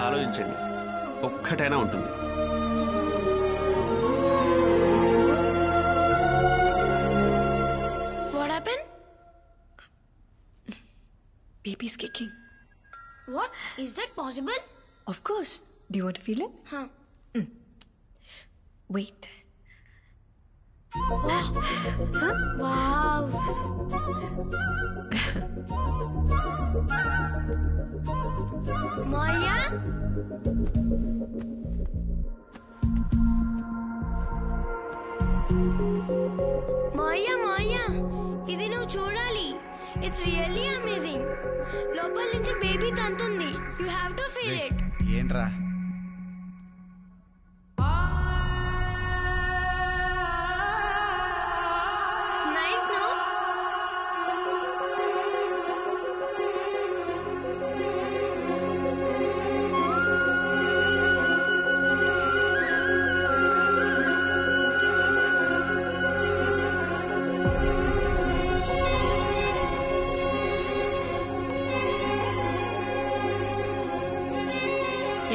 ఆలోచించండి, ఒక్కటైనా ఉంటుంది. What happened? Baby's kicking. What? Is that possible? Of course. Do you want to feel it? Huh. Wait. Huh? Wow. Maya? Maya, ఇది నువ్వు చూడాలి. It's really amazing. లోపల నుంచి baby తంతుంది. You have to feel it. ఏంట్రా? Nice, no?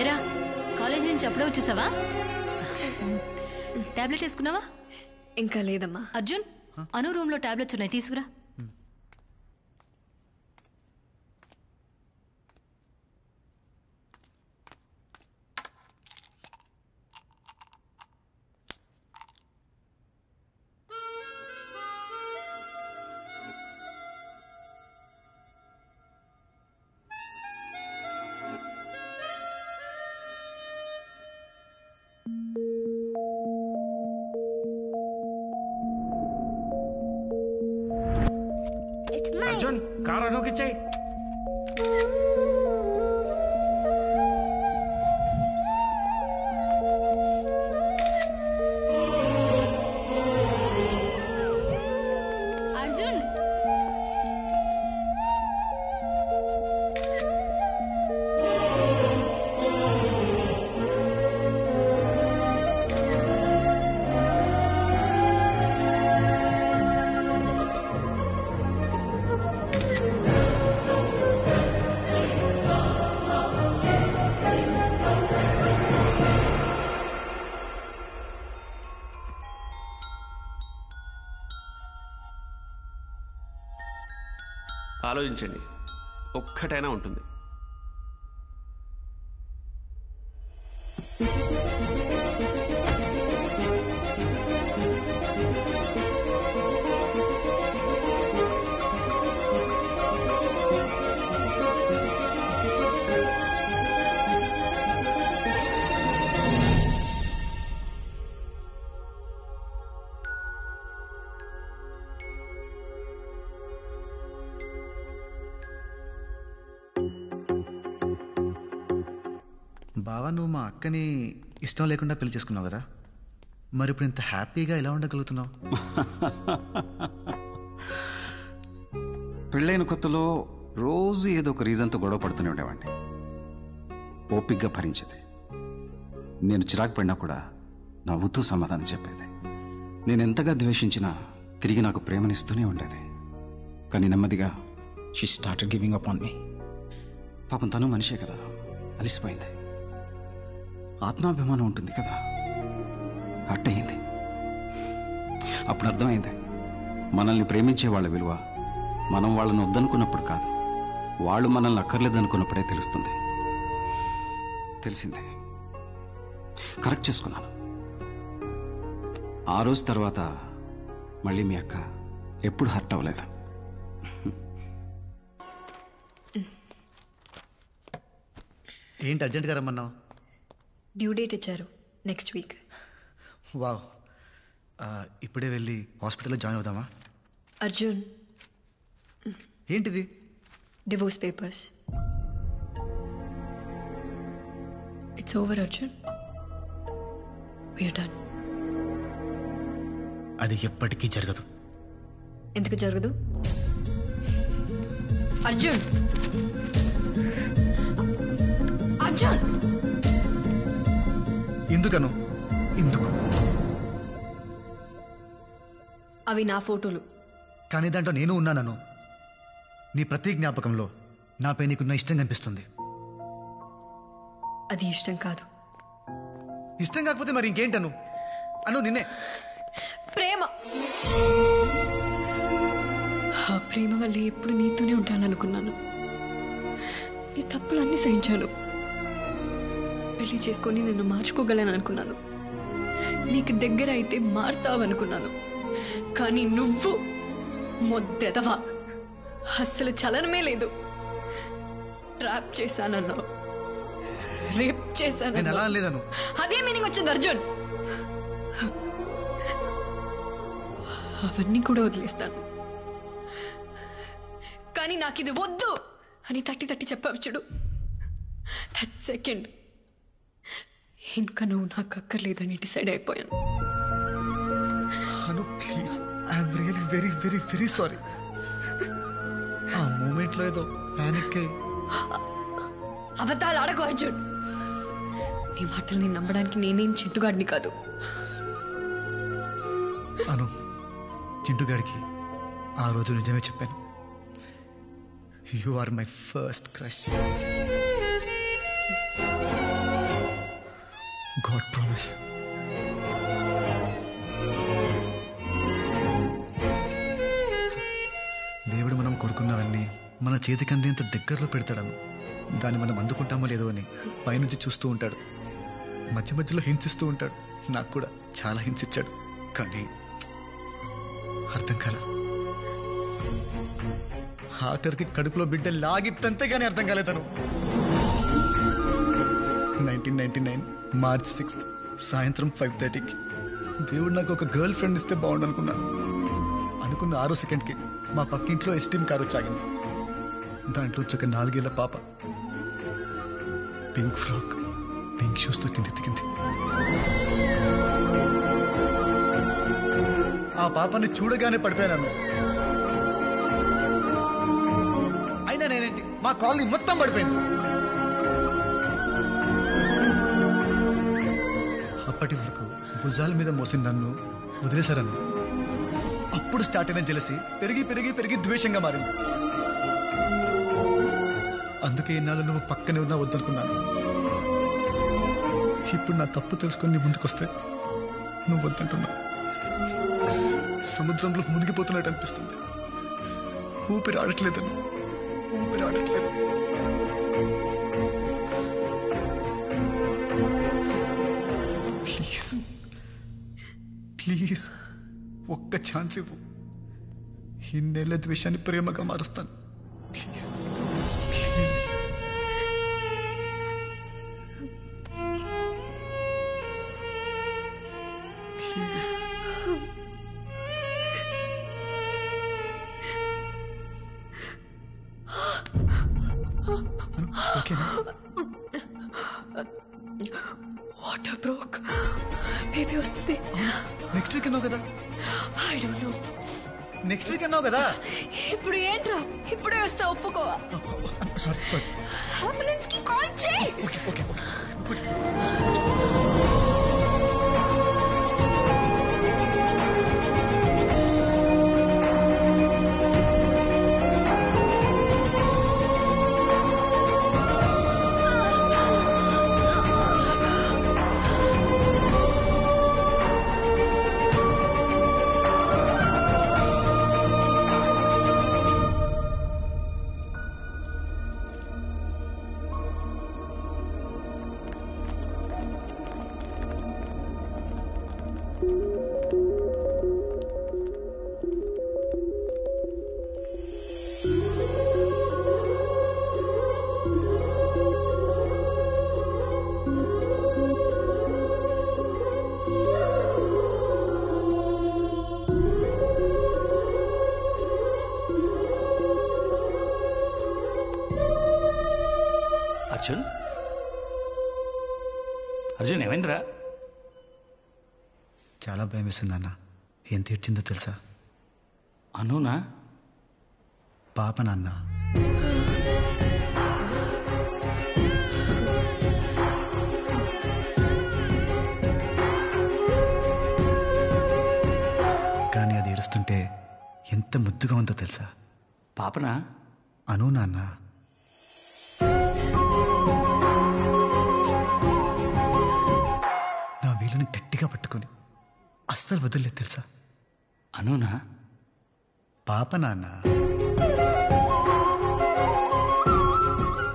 ఎరా, college నుంచి అప్పుడే వచ్చేసావా? టాబ్లెట్ వేసుకున్నావా? ఇంకా లేదమ్మా. అర్జున్, అను రూమ్ లో టాబ్లెట్స్ ఉన్నాయి, తీసుకురా. అర్జున్, కార్ అనుకిచ్చాయి. అర్జున్, ఆలోచించండి, ఒక్కటైనా ఉంటుంది. బావా, నువ్వు మా అక్కని ఇష్టం లేకుండా పెళ్లి చేసుకున్నావు కదా, మరి ఇప్పుడు ఇంత హ్యాపీగా ఎలా ఉండగలుగుతున్నావు? పెళ్ళైన కొత్తలో రోజు ఏదో ఒక రీజన్తో గొడవ పడుతూనే ఉండేవాడిని. ఓపిగ్గా భరించేది. నేను చిరాకు పడినా కూడా నవ్వుతూ సమాధానం చెప్పేది. నేను ఎంతగా ద్వేషించినా తిరిగి నాకు ప్రేమనిస్తూనే ఉండేది. కానీ నెమ్మదిగా she started giving up on me. పాపం తను మనిషే కదా, అలిసిపోయింది. ఆత్మాభిమానం ఉంటుంది కదా, హర్ట్ అయింది. అప్పుడు అర్థమైంది, మనల్ని ప్రేమించే వాళ్ళ విలువ మనం వాళ్ళని వద్దనుకున్నప్పుడు కాదు, వాళ్ళు మనల్ని అక్కర్లేదనుకున్నప్పుడే తెలుస్తుంది. తెలిసిందే, కరెక్ట్ చేసుకున్నాను. ఆ రోజు తర్వాత మళ్ళీ మీ అక్క ఎప్పుడు హర్ట్ అవ్వలేదు. ఏంటి అర్జెంట్గా రమ్మన్నావు? డ్యూ డేట్ ఇచ్చారు, నెక్స్ట్ వీక్. వావ్, ఇప్పుడే వెళ్ళి హాస్పిటల్లో జాయిన్ అవుదామా? అర్జున్, ఏంటిది? Divorce papers. It's over Arjun, we're done. అది ఎప్పటికీ జరగదు. ఎందుకు జరగదు? అర్జున్, అర్జున్! ఎందుకను? ఎందుకు? అవి నా ఫోటోలు. కానీ దాంట్లో నేను ఉన్నానను. నీ ప్రతి జ్ఞాపకంలో నాపై నీకున్న ఇష్టం కనిపిస్తుంది. అది ఇష్టం కాదు. ఇష్టం కాకపోతే మరి ఇంకేంటను అను నిన్నే. ప్రేమ. ఆ ప్రేమ వల్ల ఎప్పుడు నీతోనే ఉండాలనుకున్నాను. నీ తప్పులన్నీ సహించాను. పెళ్లి చేసుకొని నిన్ను మార్చుకోగలను అనుకున్నాను. నీకు దగ్గర అయితే మారుతావనుకున్నాను. కానీ నువ్వు మొద్దెదవా, అస్సలు చలనమే లేదు. ట్రాప్ చేశానన్నావు, రేప్ చేశాను. అదే మీనింగ్ వచ్చింది అర్జున్. అవన్నీ కూడా వదిలేస్తాను. కానీ నాకు ఇది వద్దు అని తట్టి చెప్పావు చూడు. దట్ సెకండ్ ఇంకా నువ్వు నాకు అక్కర్లేదని డిసైడ్ అయిపోయాను. Please, I'm really very very very sorry. ఆ మూమెంట్లో ఏదో ప్యానిక్ అయ్యి. అబద్ధాలు ఆడకు అర్జున్. నీ మాటల్ని నమ్మడానికి నేనేం చింటుగాడిని కాదు. అను, చింటుగాడికి ఆ రోజు నిజమే చెప్పాను. You are my first crush. God promise. దేవుడు మనం కోరుకున్నవన్నీ మన చేతికి అందేంత దగ్గరలో పెడతాడను. దాన్ని మనం అందుకుంటామో లేదో అని పైనుంచి చూస్తూ ఉంటాడు. మధ్య మధ్యలో హింసిస్తూ ఉంటాడు. నాకు కూడా చాలా హింసించాడు. కానీ అర్థం కాల. ఆఖరికి కడుపులో బిడ్డ లాగిత్తంతే కానీ అర్థం కాలేదను. 1999 మార్చ్ 6 సాయంత్రం 5:30కి దేవుడు నాకు ఒక గర్ల్ ఫ్రెండ్ ఇస్తే బాగుండు అనుకున్నాను. అనుకున్న 6 సెకండ్కి మా పక్కింట్లో ఎస్టీమ్ కారు వచ్చాగింది. దాంట్లో ఒక 4 ఏళ్ల పాప పింక్ ఫ్రాక్, పింక్ షూస్తో కిందెత్తికింది. ఆ పాపని చూడగానే పడిపోయాను. అయినా నేనేంటి, మా కాలనీ మొత్తం పడిపోయింది. అప్పటి వరకు భుజాల మీద మోసిన నన్ను వదిలేశారను. అప్పుడు స్టార్ట్ అయిన జెలసీ పెరిగి పెరిగి పెరిగి ద్వేషంగా మారింది. అందుకే ఇన్నాళ్ళు నువ్వు పక్కనే ఉన్నా వద్దనుకున్నాను. ఇప్పుడు నా తప్పు తెలుసుకొని నీ ముందుకొస్తే నువ్వు వద్దంటున్నావు. సముద్రంలో మునిగిపోతున్నట్టు అనిపిస్తుంది. ఊపిరి ఆడట్లేదని, ఊపిరి ఆడట్లేదు. ప్లీజ్ ప్లీజ్ ఒక్క ఛాన్స్ ఇవ్వు. ఇన్నేళ్ల ద్వేషాన్ని ప్రేమగా మారుస్తాను. Please please. ప్లీజ్. ఓకేనా? Water broke. బేబీ వస్తుంది. నెక్స్ట్ వీక్ అన్నావు కదా. I don't know. Next week అన్నావు కదా. ఇప్పుడు ఏంట్రా, ఇప్పుడే వస్తా, ఒప్పుకోవా? Sorry sorry. అంబులెన్స్ కి కాల్ చేయి. Okay okay okay. Arjun, Arjun ఏమైందిరా? చాలా భయం వేసింది అన్న. ఏం తీర్చిందో తెలుసా? అనునా? పాప నాన్న. కానీ అది ఏడుస్తుంటే ఎంత ముద్దుగా ఉందో తెలుసా? పాపనా? అను నాన్న. అస్సలు వదిలేదు తెలుసా. అనునా? పాప నాన్న.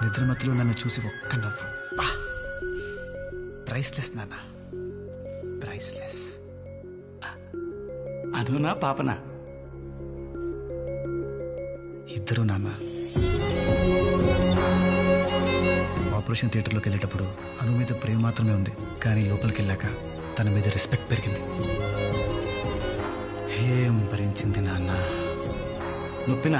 నిద్రమత్తులో నన్ను చూసి ఒక్క నవ్వు. ప్రైస్లెస్ నాన్న, ప్రైస్లెస్. అనునా పాపనా? ఇద్దరు నాన్న. ఆపరేషన్ థియేటర్లోకి వెళ్ళేటప్పుడు అను మీద ప్రేమ మాత్రమే ఉంది, కానీ లోపలికి వెళ్ళాక తన మీద రెస్పెక్ట్ పెరిగింది. ఏం భరించింది నాన్న. నొప్పినా?